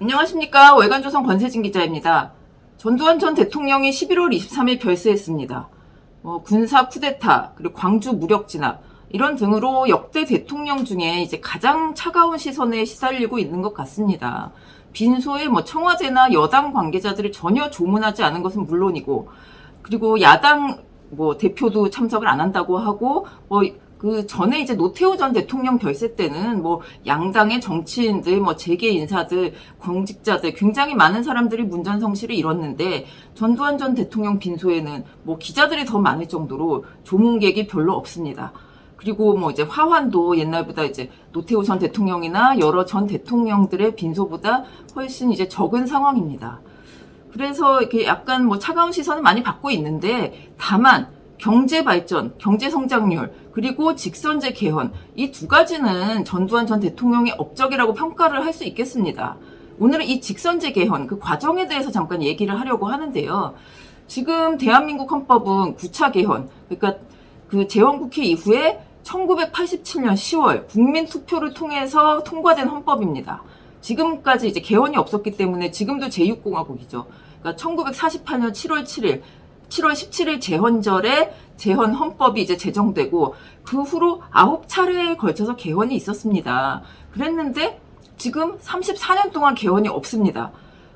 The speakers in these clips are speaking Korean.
안녕하십니까. 월간조선 권세진 기자입니다. 전두환 전 대통령이 11월 23일 별세했습니다. 군사 쿠데타, 그리고 광주 무력 진압, 이런 등으로 역대 대통령 중에 이제 가장 차가운 시선에 시달리고 있는 것 같습니다. 빈소에 청와대나 여당 관계자들이 전혀 조문하지 않은 것은 물론이고, 그리고 야당 대표도 참석을 안 한다고 하고, 그 전에 이제 노태우 전 대통령 별세 때는 양당의 정치인들, 재계 인사들, 공직자들, 굉장히 많은 사람들이 문전성시를 이뤘는데, 전두환 전 대통령 빈소에는 기자들이 더 많을 정도로 조문객이 별로 없습니다. 그리고 이제 화환도 옛날보다 이제 노태우 전 대통령이나 여러 전 대통령들의 빈소보다 훨씬 이제 적은 상황입니다. 그래서 이렇게 약간 차가운 시선을 많이 받고 있는데, 다만 경제 발전, 경제 성장률, 그리고 직선제 개헌, 이 두 가지는 전두환 전 대통령의 업적이라고 평가를 할 수 있겠습니다. 오늘은 이 직선제 개헌, 그 과정에 대해서 잠깐 얘기를 하려고 하는데요. 지금 대한민국 헌법은 9차 개헌, 그러니까 그 재헌국회 이후에 1987년 10월 국민투표를 통해서 통과된 헌법입니다. 지금까지 이제 개헌이 없었기 때문에 지금도 제6공화국이죠. 그러니까 1948년 7월 7일, 7월 17일 재헌절에 재헌 헌법이 이제 제정되고 그 후로 9차례에 걸쳐서 개헌이 있었습니다. 그랬는데 지금 34년 동안 개헌이 없습니다.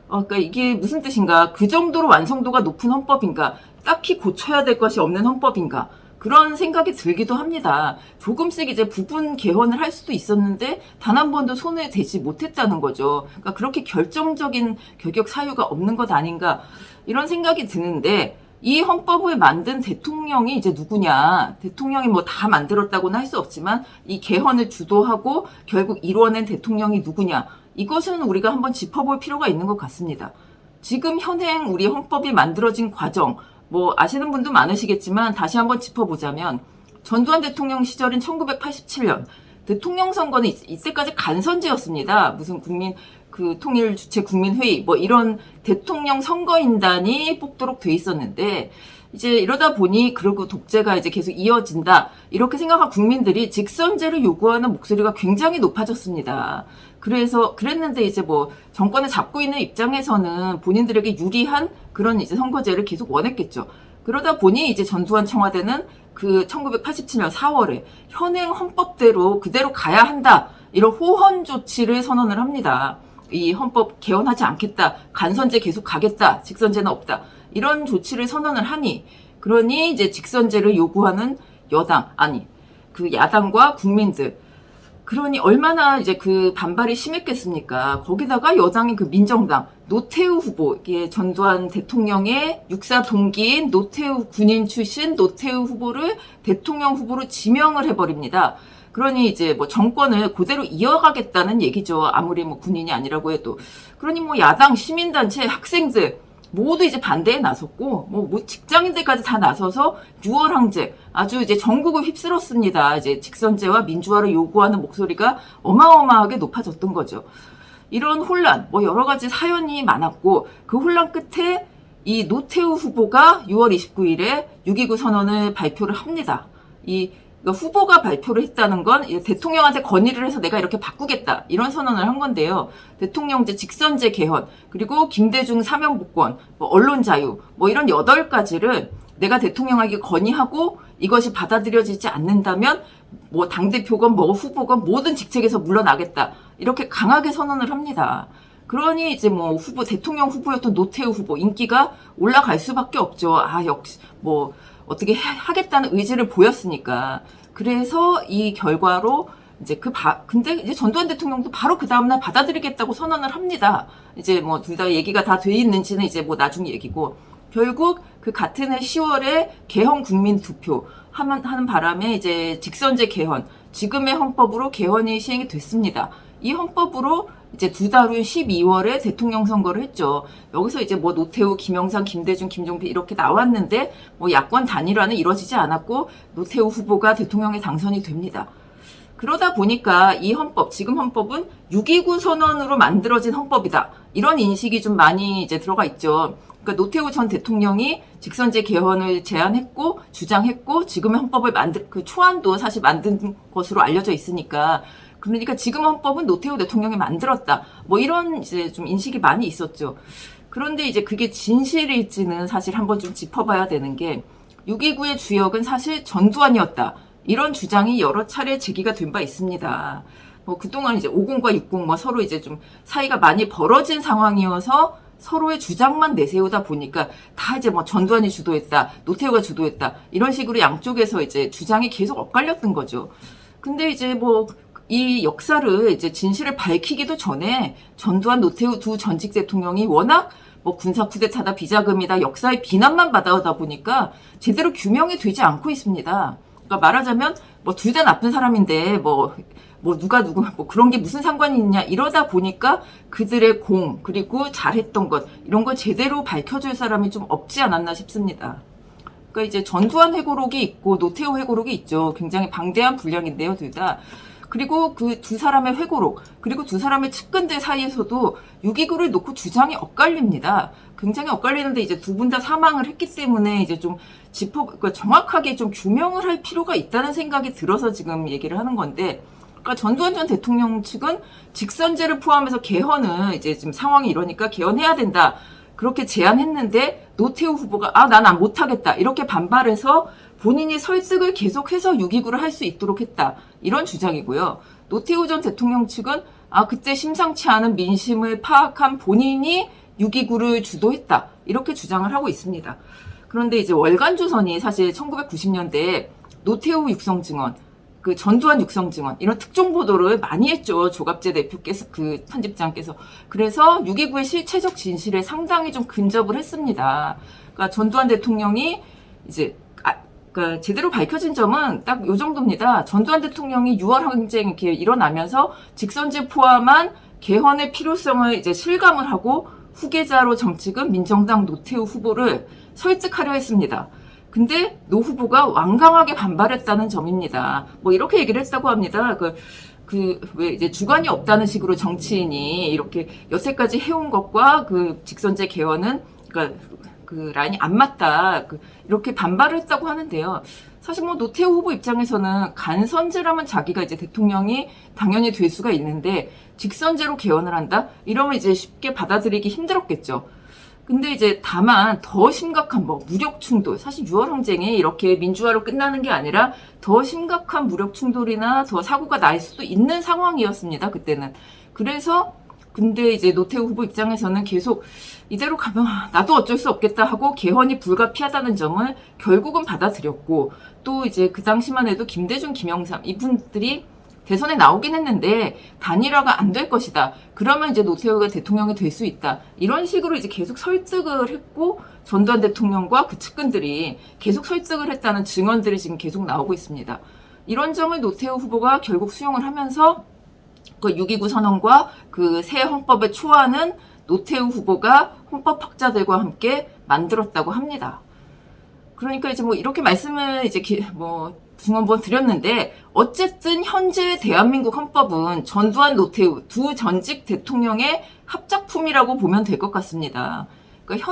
그러니까 이게 무슨 뜻인가? 그 정도로 완성도가 높은 헌법인가? 딱히 고쳐야 될 것이 없는 헌법인가? 그런 생각이 들기도 합니다. 조금씩 이제 부분 개헌을 할 수도 있었는데 단 한 번도 손에 대지 못했다는 거죠. 그러니까 그렇게 결정적인 결격 사유가 없는 것 아닌가 이런 생각이 드는데 이 헌법을 만든 대통령이 이제 누구냐? 대통령이 다 만들었다고는 할 수 없지만 이 개헌을 주도하고 결국 이루어낸 대통령이 누구냐? 이것은 우리가 한번 짚어볼 필요가 있는 것 같습니다. 지금 현행 우리 헌법이 만들어진 과정, 아시는 분도 많으시겠지만 다시 한번 짚어보자면 전두환 대통령 시절인 1987년 대통령 선거는 이때까지 간선제였습니다. 무슨 통일 주체 국민회의 이런 대통령 선거인단이 뽑도록 돼 있었는데 이제 이러다 보니 그리고 독재가 이제 계속 이어진다 이렇게 생각한 국민들이 직선제를 요구하는 목소리가 굉장히 높아졌습니다. 그랬는데 이제 정권을 잡고 있는 입장에서는 본인들에게 유리한 그런 이제 선거제를 계속 원했겠죠. 그러다 보니 이제 전두환 청와대는 그 1987년 4월에 현행 헌법대로 그대로 가야 한다 이런 호헌 조치를 선언을 합니다. 이 헌법 개헌하지 않겠다, 간선제 계속 가겠다, 직선제는 없다 이런 조치를 선언을 하니 그러니 이제 직선제를 요구하는 야당과 국민들 그러니 얼마나 이제 그 반발이 심했겠습니까? 거기다가 여당인 그 민정당 노태우 후보, 이게 전두환 대통령의 육사 동기인 노태우 군인 출신 노태우 후보를 대통령 후보로 지명을 해버립니다. 그러니 이제 정권을 그대로 이어가겠다는 얘기죠. 아무리 군인이 아니라고 해도. 그러니 야당, 시민단체, 학생들 모두 이제 반대에 나섰고 직장인들까지 다 나서서 6월 항쟁 아주 이제 전국을 휩쓸었습니다. 이제 직선제와 민주화를 요구하는 목소리가 어마어마하게 높아졌던 거죠. 이런 혼란, 여러 가지 사연이 많았고 그 혼란 끝에 이 노태우 후보가 6월 29일에 6.29 선언을 발표를 합니다. 후보가 발표를 했다는 건 대통령한테 건의를 해서 내가 이렇게 바꾸겠다 이런 선언을 한 건데요. 대통령제 직선제 개헌 그리고 김대중 사면복권 언론 자유 이런 8가지를 내가 대통령에게 건의하고 이것이 받아들여지지 않는다면 당대표건 후보건 모든 직책에서 물러나겠다 이렇게 강하게 선언을 합니다. 그러니 이제 대통령 후보였던 노태우 후보 인기가 올라갈 수밖에 없죠. 역시 어떻게 하겠다는 의지를 보였으니까. 그래서 이 결과로 이제 근데 이제 전두환 대통령도 바로 그 다음날 받아들이겠다고 선언을 합니다. 이제 둘 다 얘기가 다 돼 있는지는 이제 나중 얘기고. 결국 그 같은 해 10월에 개헌 국민 투표 하는 바람에 이제 직선제 개헌, 지금의 헌법으로 개헌이 시행이 됐습니다. 이 헌법으로 이제 2달 후 12월에 대통령 선거를 했죠. 여기서 이제 노태우, 김영삼, 김대중, 김종필 이렇게 나왔는데 야권 단일화는 이루어지지 않았고 노태우 후보가 대통령에 당선이 됩니다. 그러다 보니까 이 헌법, 지금 헌법은 6.29 선언으로 만들어진 헌법이다. 이런 인식이 좀 많이 이제 들어가 있죠. 그러니까 노태우 전 대통령이 직선제 개헌을 제안했고 주장했고 지금의 헌법을 그 초안도 사실 만든 것으로 알려져 있으니까 그러니까 지금 헌법은 노태우 대통령이 만들었다. 뭐 이런 이제 좀 인식이 많이 있었죠. 그런데 이제 그게 진실일지는 사실 한번 좀 짚어봐야 되는 게 6.29의 주역은 사실 전두환이었다. 이런 주장이 여러 차례 제기가 된 바 있습니다. 뭐 그동안 이제 50과 60 뭐 서로 이제 좀 사이가 많이 벌어진 상황이어서 서로의 주장만 내세우다 보니까 다 이제 뭐 전두환이 주도했다, 노태우가 주도했다 이런 식으로 양쪽에서 이제 주장이 계속 엇갈렸던 거죠. 근데 이제 뭐 이 역사를 이제 진실을 밝히기도 전에 전두환, 노태우 두 전직 대통령이 워낙 뭐 군사 쿠데타다, 비자금이다, 역사의 비난만 받아오다 보니까 제대로 규명이 되지 않고 있습니다. 그러니까 말하자면 뭐 둘 다 나쁜 사람인데 뭐 누가 누구 뭐 그런 게 무슨 상관이 있냐 이러다 보니까 그들의 공 그리고 잘했던 것 이런 걸 제대로 밝혀줄 사람이 좀 없지 않았나 싶습니다. 그러니까 이제 전두환 회고록이 있고 노태우 회고록이 있죠. 굉장히 방대한 분량인데요, 둘 다. 그리고 그 두 사람의 회고록, 그리고 두 사람의 측근들 사이에서도 6.29를 놓고 주장이 엇갈립니다. 굉장히 엇갈리는데 이제 두 분 다 사망을 했기 때문에 이제 좀 그러니까 정확하게 좀 규명을 할 필요가 있다는 생각이 들어서 지금 얘기를 하는 건데, 그러니까 전두환 전 대통령 측은 직선제를 포함해서 개헌은 이제 지금 상황이 이러니까 개헌해야 된다. 그렇게 제안했는데 노태우 후보가 난 못하겠다. 이렇게 반발해서 본인이 설득을 계속해서 6.29를 할 수 있도록 했다. 이런 주장이고요. 노태우 전 대통령 측은 그때 심상치 않은 민심을 파악한 본인이 6.29를 주도했다. 이렇게 주장을 하고 있습니다. 그런데 이제 월간조선이 사실 1990년대에 노태우 육성증언, 그 전두환 육성증언 이런 특종 보도를 많이 했죠. 조갑재 대표께서 그 편집장께서. 그래서 6.29의 실체적 진실에 상당히 좀 근접을 했습니다. 그러니까 전두환 대통령이 이제 그러니까 제대로 밝혀진 점은 딱 요 정도입니다. 전두환 대통령이 6월 항쟁 이렇게 일어나면서 직선제 포함한 개헌의 필요성을 이제 실감을 하고 후계자로 점찍은 민정당 노태우 후보를 설득하려 했습니다. 근데 노 후보가 완강하게 반발했다는 점입니다. 뭐 이렇게 얘기를 했다고 합니다. 왜 이제 주관이 없다는 식으로 정치인이 이렇게 여태까지 해온 것과 그 직선제 개헌은 그러니까 그 라인이 안 맞다. 이렇게 반발을 했다고 하는데요. 사실 뭐 노태우 후보 입장에서는 간선제라면 자기가 이제 대통령이 당연히 될 수가 있는데 직선제로 개헌을 한다? 이러면 이제 쉽게 받아들이기 힘들었겠죠. 근데 이제 다만 더 심각한 뭐 무력 충돌, 사실 6월 항쟁이 이렇게 민주화로 끝나는 게 아니라 더 심각한 무력 충돌이나 더 사고가 날 수도 있는 상황이었습니다. 그때는. 그래서 근데 이제 노태우 후보 입장에서는 계속 이대로 가면 나도 어쩔 수 없겠다 하고 개헌이 불가피하다는 점을 결국은 받아들였고, 또 이제 그 당시만 해도 김대중, 김영삼 이분들이 대선에 나오긴 했는데 단일화가 안 될 것이다. 그러면 이제 노태우가 대통령이 될 수 있다. 이런 식으로 이제 계속 설득을 했고, 전두환 대통령과 그 측근들이 계속 설득을 했다는 증언들이 지금 계속 나오고 있습니다. 이런 점을 노태우 후보가 결국 수용을 하면서 그 6.29 선언과 그 새 헌법에 초안은 노태우 후보가 헌법 학자들과 함께 만들었다고 합니다. 그러니까 이제 뭐 이렇게 말씀을 이제 뭐 번 드렸는데, 어쨌든 현재 대한민국 헌법은 전두환, 노태우 두 전직 대통령의 합작품이라고 보면 될 것 같습니다. 그러니까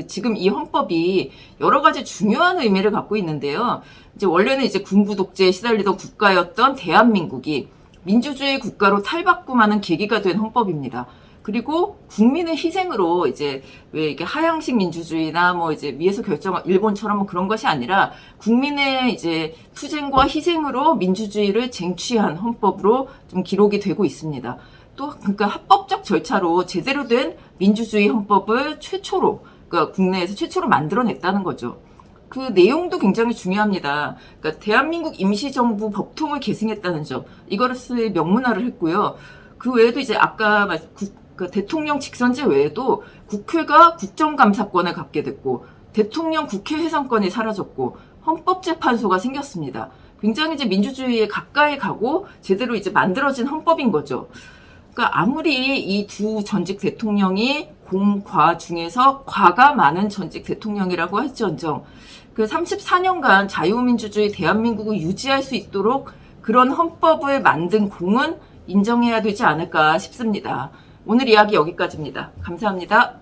지금 이 헌법이 여러 가지 중요한 의미를 갖고 있는데요. 이제 원래는 이제 군부 독재에 시달리던 국가였던 대한민국이 민주주의 국가로 탈바꿈하는 계기가 된 헌법입니다. 그리고 국민의 희생으로 이제 왜 이게 하향식 민주주의나 뭐 이제 위에서 결정한 일본처럼 뭐 그런 것이 아니라 국민의 이제 투쟁과 희생으로 민주주의를 쟁취한 헌법으로 좀 기록이 되고 있습니다. 또 그러니까 합법적 절차로 제대로 된 민주주의 헌법을 최초로, 그러니까 국내에서 최초로 만들어냈다는 거죠. 그 내용도 굉장히 중요합니다. 그러니까 대한민국 임시정부 법통을 계승했다는 점, 이것을 명문화를 했고요. 그 외에도 이제 아까 대통령 직선제 외에도 국회가 국정감사권을 갖게 됐고, 대통령 국회 해산권이 사라졌고, 헌법재판소가 생겼습니다. 굉장히 이제 민주주의에 가까이 가고 제대로 이제 만들어진 헌법인 거죠. 그러니까 아무리 이 두 전직 대통령이 공과 중에서 과가 많은 전직 대통령이라고 할지언정 그 34년간 자유민주주의 대한민국을 유지할 수 있도록 그런 헌법을 만든 공은 인정해야 되지 않을까 싶습니다. 오늘 이야기 여기까지입니다. 감사합니다.